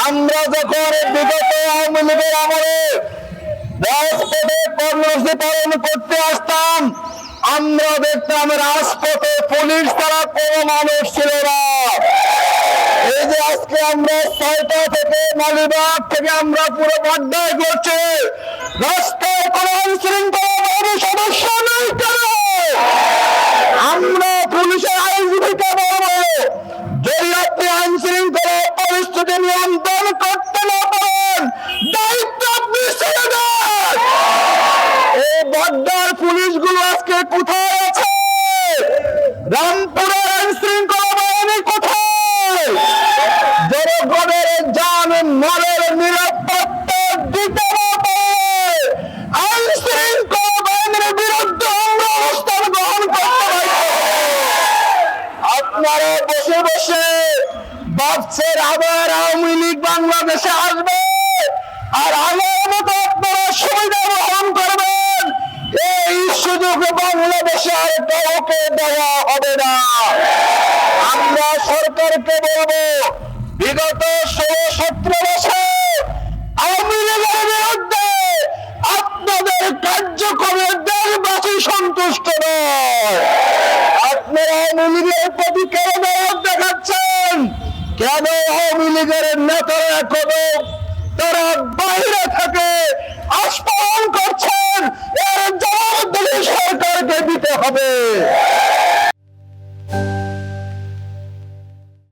আমরা যখন বিগত আওয়ামী লীগের আমলে রাজপথে কর্মসূচি পালন করতে আসতাম, আমরা দেখতাম রাজপথে পুলিশ ছাড়া কোনো মানুষ ছিল না। এই যে আজকে আমরা ৬টা থেকে মালিবাগ থেকে আমরা পুরো বাড্ডায় করছি, রাস্তায় কোনো আইনশৃঙ্খলা সমস্যা নেই কেন? আমরা পুলিশের আইনজীবীকে বলবো, যদি আপনি আইনশৃঙ্খলা পরিস্থিতি নিয়ন্ত্রণ করতে না পারেন, দায়িত্ব আপনি ছেড়ে দেন। এই বাড্ডার পুলিশগুলো আজকে কোথায় আছে? রামপুরের আইনশৃঙ্খলা বাহিনী কোথায়? জনগণের জান মালের নিরাপত্তা দিতে না পারে আইনশৃঙ্খলা বাহিনীর বিরুদ্ধে আমরা অবস্থান গ্রহণ করতে পারি। আপনারা বসে বসে ভাবছেন আবার আওয়ামী লীগ বাংলাদেশে আসবে আর আগের মতো আপনারা সুবিধা গ্রহণ করবেন, এই সুযোগ বাংলাদেশে আর কাউকে দেওয়া হবে না। আমরা সরকারকে বলবো, বিগত ১৬-১৭ বছর আওয়ামী লীগের বিরুদ্ধে আপনাদের কার্যক্রমে দেশবাসী সন্তুষ্ট নয়। আপনারা আওয়ামী লীগের প্রতি কেন দরদ দেখাচ্ছেন? কেন আওয়ামী লীগের নেতারা এখনো তারা বাইরে থেকে আস্ফালন করছেন? এর জবাবদিহি সরকারকে দিতে হবে।